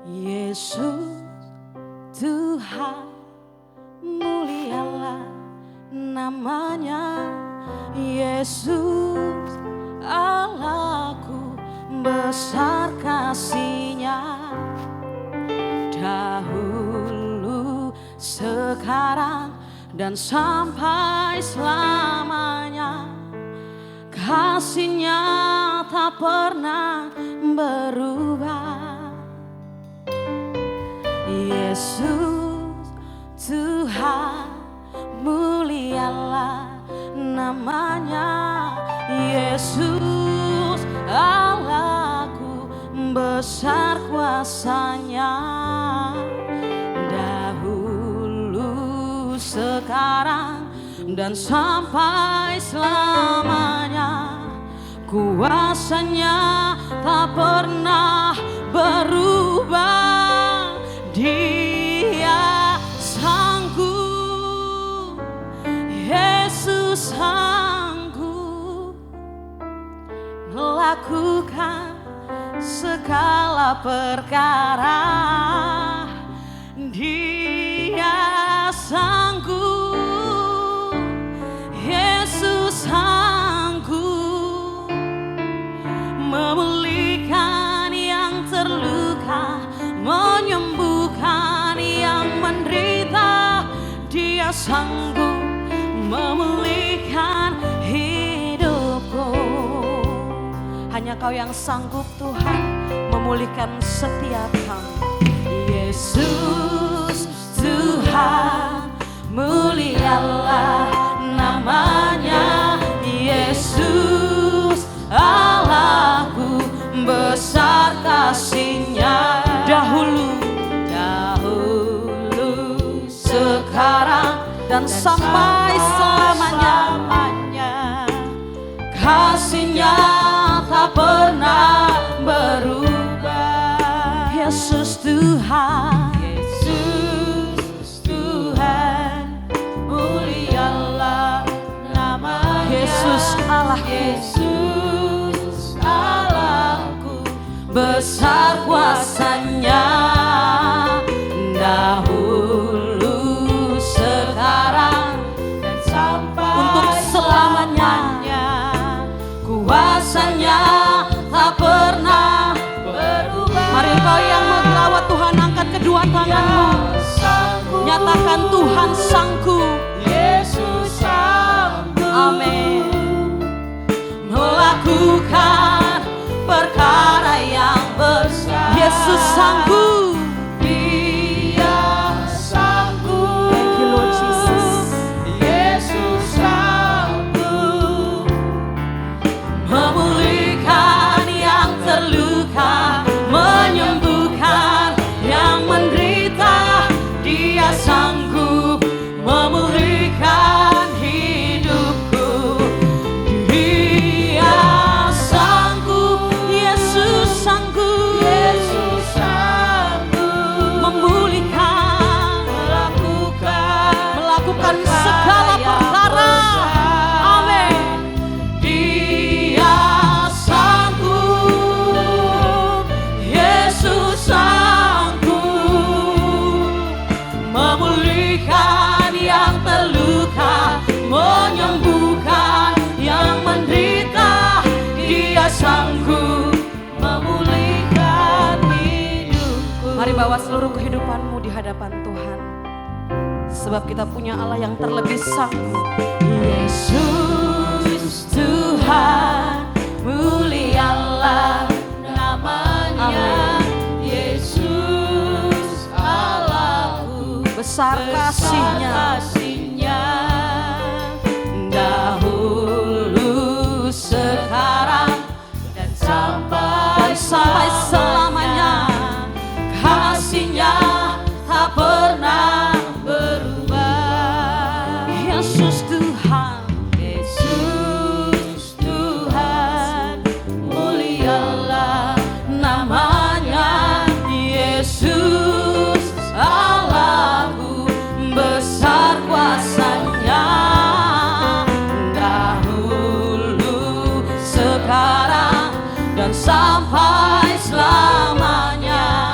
Yesus Tuhan, mulialah namanya. Yesus Allahku, besar kasih-Nya. Dahulu, sekarang, dan sampai selamanya. Kasih-Nya tak pernah berubah. Yesus Tuhan, mulialah namanya. Yesus Allahku, besar kuasa-Nya. Dahulu, sekarang, dan sampai selamanya. Kuasa-Nya tak pernah berubah. Dia sanggup, Yesus sanggup melakukan segala perkara. Dia sanggup, Yesus sanggup memulihkan yang terluka, menyembuhkan yang menderita. Dia sanggup memulihkan hidupku. Hanya Kau yang sanggup Tuhan memulihkan setiap kami. Yesus Tuhan, mulialah namanya. Yesus Allahku, besar kasih-Nya. Dahulu, sekarang, dan sampai selamanya. Kasih-Nya tak pernah berubah. Yesus Tuhan, Yesus Tuhan, mulialah namanya. Yesus Allahku, Yesus Allahku, besar kuasa-Nya. Dahulu, sekarang, dan sampai untuk selamanya. Kuasa-Nya tak pernah berubah. Mari kau yang melawat Tuhan, angkat kedua tanganmu. Nyatakan Tuhan sanggup. Yesus sanggup. Amin. Melakukan perkara yang besar. Yesus sanggup. Sanggup memulihkan hidupku. Dia sanggup, Yesus sanggup, Yesus sanggup memulihkan, melakukan segala perkara. Amin. Dia sanggup, Yesus sanggup memulihkan yang terluka, menyembuhkan yang menderita. Dia sanggup memulihkan hidupku. Mari bawa seluruh kehidupanmu di hadapan Tuhan, sebab kita punya Allah yang terlebih sanggup. Yesus Tuhan, mulialah namanya. Yesus Allahku, besar kasih-Nya. Dahulu, sekarang, dan sampai selamanya. Kasih-Nya tak pernah berubah. Yesus Tuhan, Yesus Tuhan, mulialah namanya. Yesus Allahku, besar kuasa-Nya. Dahulu, sekarang, dan sampai selamanya.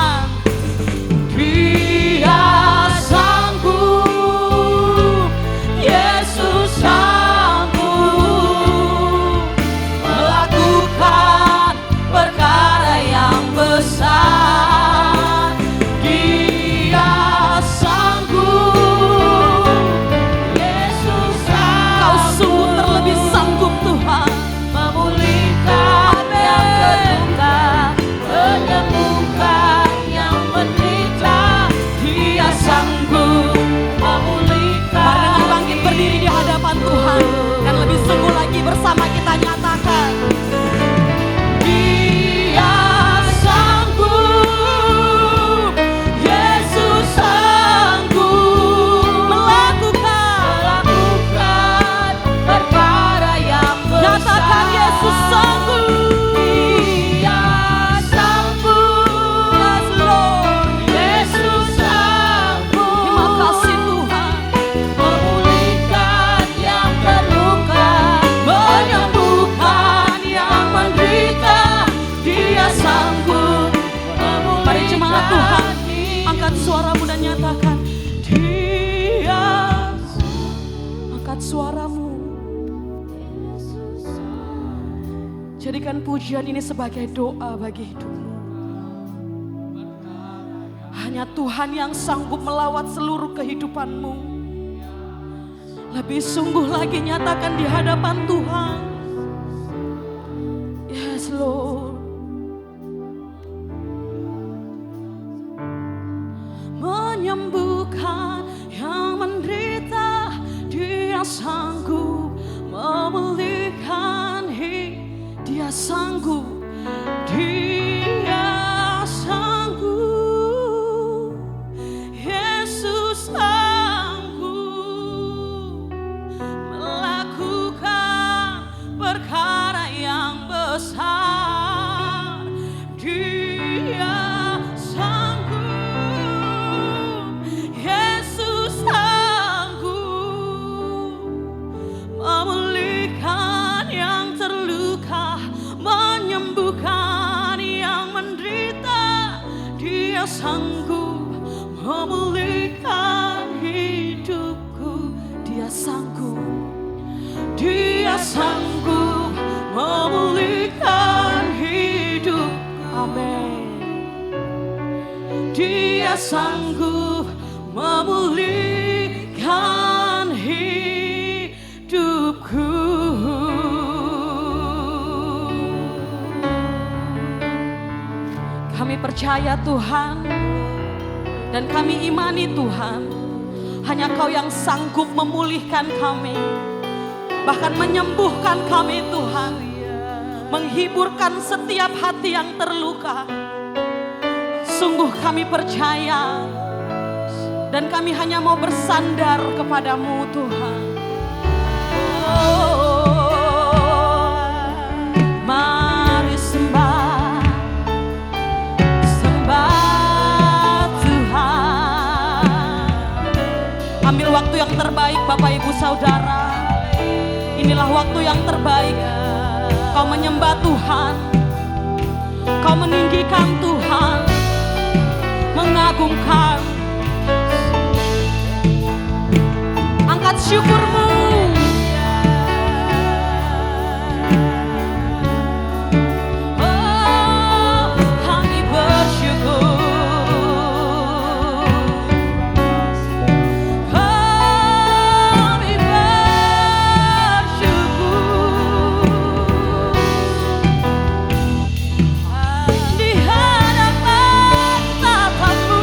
Tuhan. Dia sanggup, Yesus sanggup melakukan perkara yang besar. Dia sanggup, Yesus sanggup. Kau sungguh terlebih sanggup Tuhan, memulihkan yang terluka, menyembuhkan yang menderita. Dia sanggup memulihkan. Mari dengan bangkit berdiri di hadapan Tuhan dan lebih sungguh lagi bersama kita nyatakan. Dia sanggup, Yesus sanggup melakukan perkara yang besar. Nyatakan Yesus sanggup. Dia sanggup, yes Lord. Yesus sanggup. Terima kasih Tuhan. Memulihkan yang terluka, menyembuhkan yang menderita. Dia sanggup. Mari jemaat Tuhan, angkat suaramu dan nyatakan. Dia, angkat suaramu. Jadikan pujian ini sebagai doa bagi hidupmu. Hanya Tuhan yang sanggup melawat seluruh kehidupanmu. Lebih sungguh lagi nyatakan di hadapan Tuhan. Yes Lord. Menyembuhkan yang menderita. Dia sanggup memulihkan hidup. Dia sanggup. Dia sanggup. Yesus sanggup melakukan perkara yang besar. Dia sanggup. Yesus sanggup memulihkan yang terluka, menyembuhkan yang menderita. Dia sanggup memulihkan hidupku. Dia sanggup. Dia sanggup memulihkan hidup. Amin. Dia sanggup memulihkan hidupku. Kami percaya Tuhan, dan kami imani Tuhan, hanya Kau yang sanggup memulihkan kami, bahkan menyembuhkan kami Tuhan, menghiburkan setiap hati yang terluka. Sungguh kami percaya, dan kami hanya mau bersandar kepadamu Tuhan. Mari sembah Tuhan. Ambil waktu yang terbaik Bapak Ibu Saudara. Inilah waktu yang terbaik. Kau menyembah Tuhan, kau meninggikan Tuhan, mengagungkan. Angkat syukurmu. Oh, kami bersyukur. Kami bersyukur di hadapan tatamu.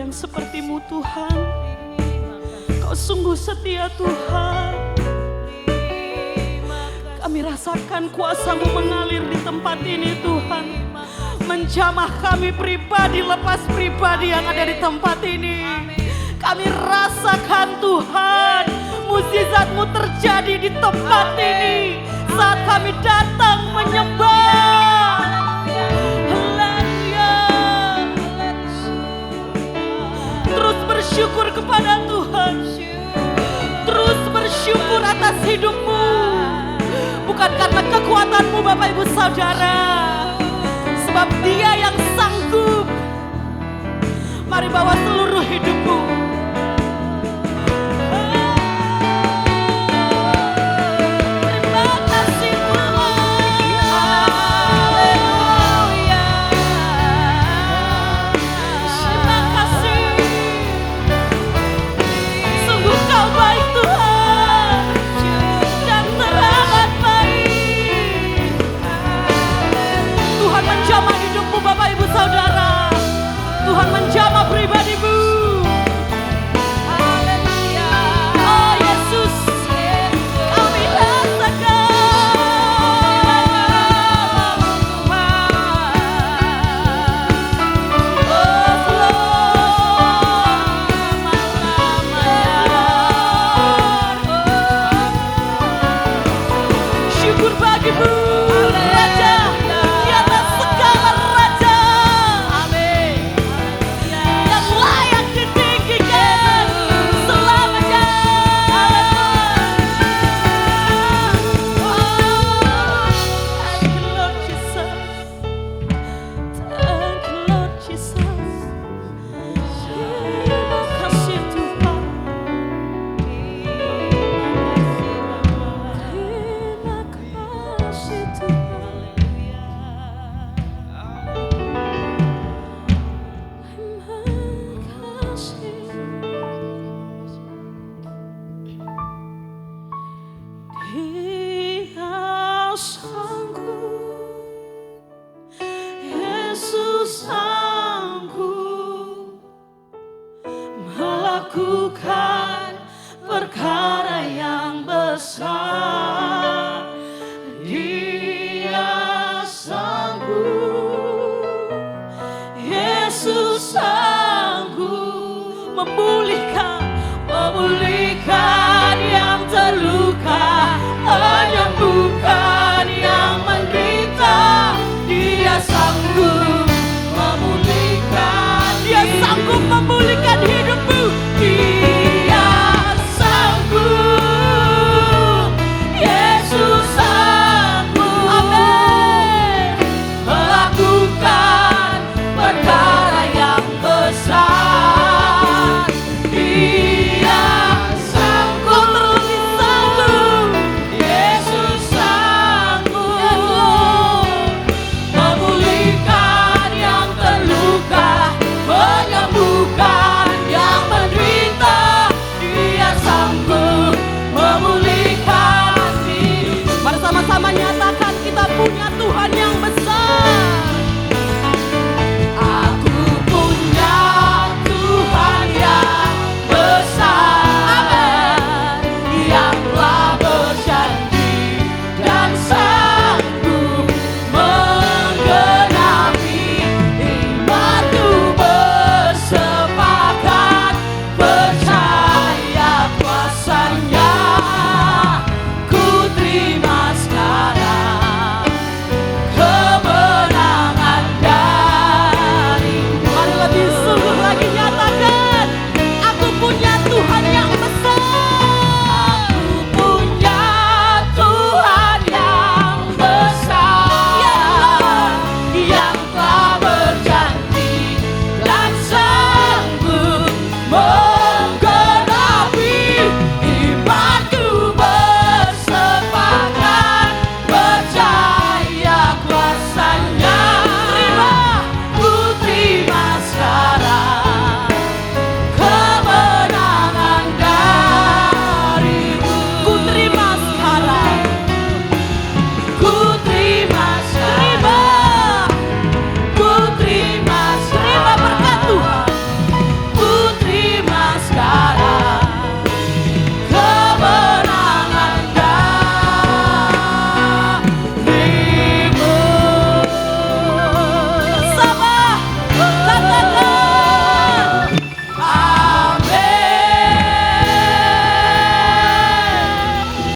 yang seperti-Mu Tuhan. Kau sungguh setia Tuhan. Kami rasakan kuasa-Mu mengalir di tempat ini Tuhan. Menjamah kami pribadi lepas pribadi yang ada di tempat ini. Kami rasakan Tuhan, mukjizat-Mu terjadi di tempat ini saat kami datang menyembah. Haleluya. Terus bersyukur kepada Tuhan. Terus bersyukur atas hidup-Mu. Bukan karena kekuatan-Mu Bapak Ibu Saudara, sebab Dia yang sanggup. Mari bawa seluruh hidup-Mu. Tuhan menjamah pribadi-Mu. Haleluya. Oh Yesus, kami rasakan. Oh syukur bagi-Mu Raja di atas segala raja. Melakukan perkara yang besar. Dia sanggup, Yesus sanggup memulihkan